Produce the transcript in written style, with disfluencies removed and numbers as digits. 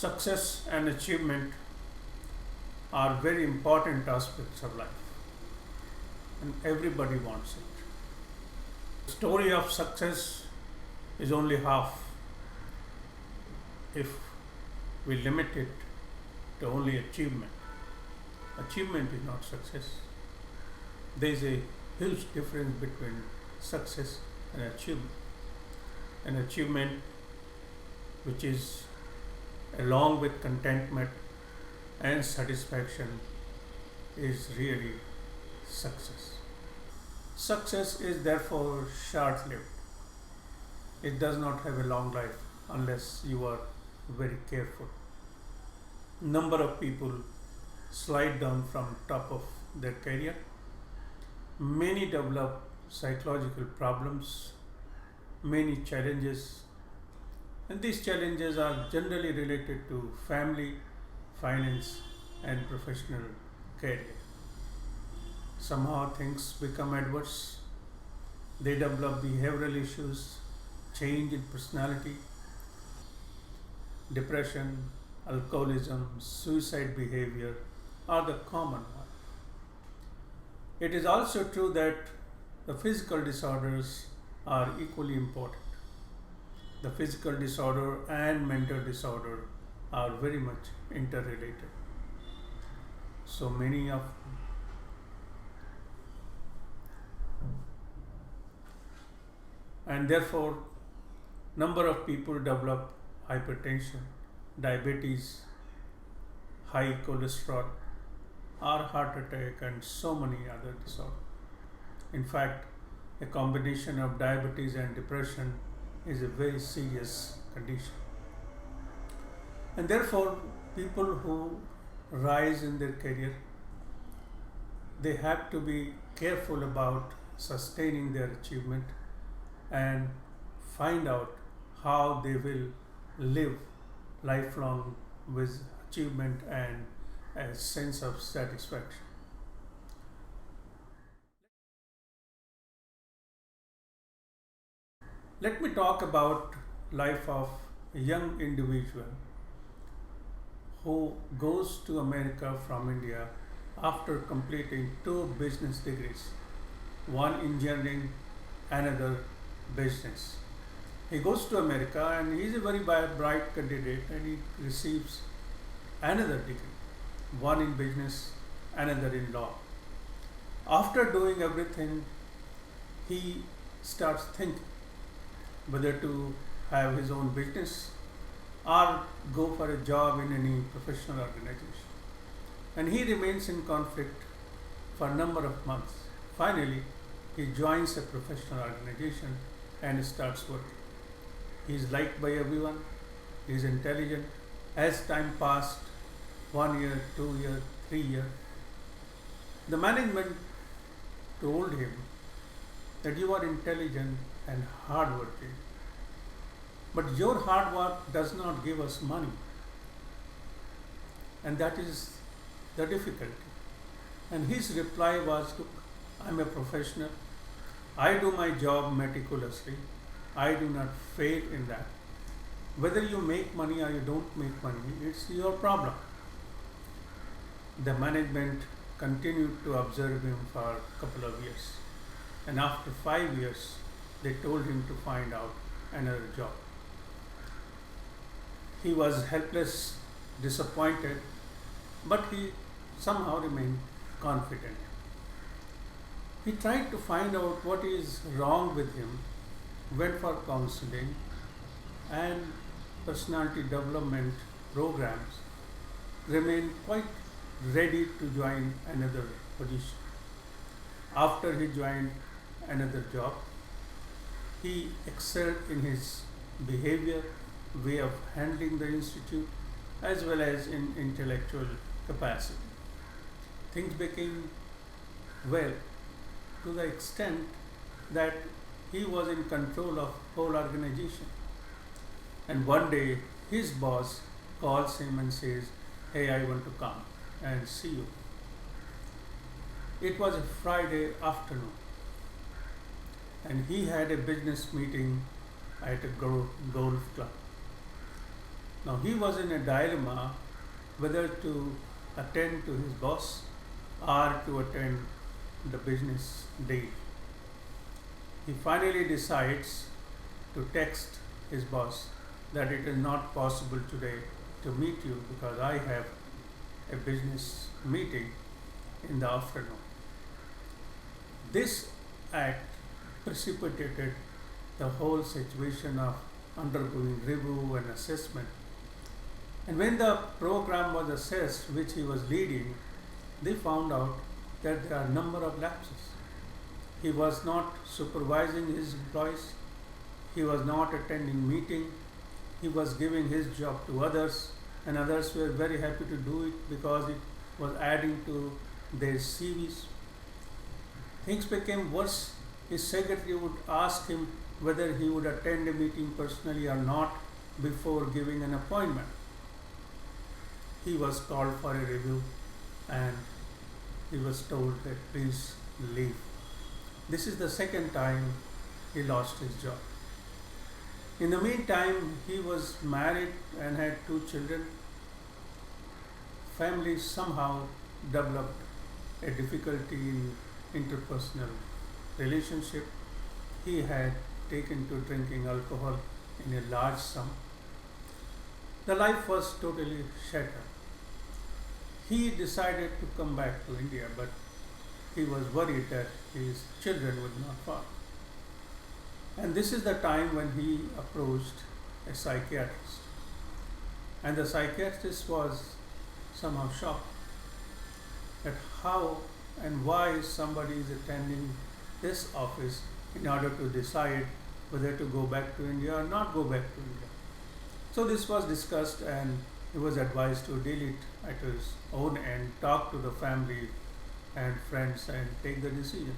Success and achievement are very important aspects of life, and everybody wants it. The story of success is only half if we limit it to only achievement. Achievement is not success. There is a huge difference between success and achievement. An achievement which is along with contentment and satisfaction is really success. Success is therefore short lived. It does not have a long life unless you are very careful. Number of people slide down from top of their career. Many develop psychological problems, many challenges, and these challenges are generally related to family, finance, and professional career. Somehow things become adverse. They develop behavioral issues, change in personality, depression, alcoholism, suicide behavior are the common one. It is also true that the physical disorders are equally important. The physical disorder and mental disorder are very much interrelated. So many of and therefore number of people develop hypertension, diabetes, high cholesterol, or heart attack, and so many other disorders. In fact, a combination of diabetes and depression is a very serious condition. And therefore, people who rise in their career, they have to be careful about sustaining their achievement and find out how they will live lifelong with achievement and a sense of satisfaction. Let me talk about life of a young individual who goes to America from India after completing two business degrees, one engineering, another business. He goes to America and he is a very bright candidate, and he receives another degree, one in business, another in law. After doing everything, he starts thinking whether to have his own business or go for a job in any professional organization. And he remains in conflict for a number of months. Finally, he joins a professional organization and starts working. He is liked by everyone, he is intelligent. As time passed, 1 year, 2 years, 3 years, the management told him that you are intelligent and hardworking, but your hard work does not give us money. And that is the difficulty. And his reply was, look, I'm a professional. I do my job meticulously. I do not fail in that. Whether you make money or you don't make money, it's your problem. The management continued to observe him for a couple of years. And after 5 years, they told him to find out another job. He was helpless, disappointed, but he somehow remained confident. He tried to find out what is wrong with him, went for counseling and personality development programs, remained quite ready to join another position. After he joined another job, he excelled in his behavior, way of handling the institute, as well as in intellectual capacity. Things became well to the extent that he was in control of whole organization. And one day his boss calls him and says, hey, I want to come and see you. It was a Friday afternoon and he had a business meeting at a golf club. Now he was in a dilemma whether to attend to his boss or to attend the business deal. He finally decides to text his boss that it is not possible today to meet you because I have a business meeting in the afternoon. This act precipitated the whole situation of undergoing review and assessment. And when the program was assessed, which he was leading, they found out that there are a number of lapses. He was not supervising his employees, he was not attending meeting, he was giving his job to others, and others were very happy to do it because it was adding to their CVs. Things became worse. His secretary would ask him whether he would attend a meeting personally or not before giving an appointment. He was called for a review and he was told that please leave. This is the second time he lost his job. In the meantime, he was married and had 2 children. Family somehow developed a difficulty in interpersonal relationship. He had taken to drinking alcohol in a large sum. The life was totally shattered. He decided to come back to India, but he was worried that his children would not follow. And this is the time when he approached a psychiatrist. And the psychiatrist was somehow shocked at how and why somebody is attending this office in order to decide whether to go back to India or not go back to India. So this was discussed and he was advised to deal it at his own end, talk to the family and friends and take the decision.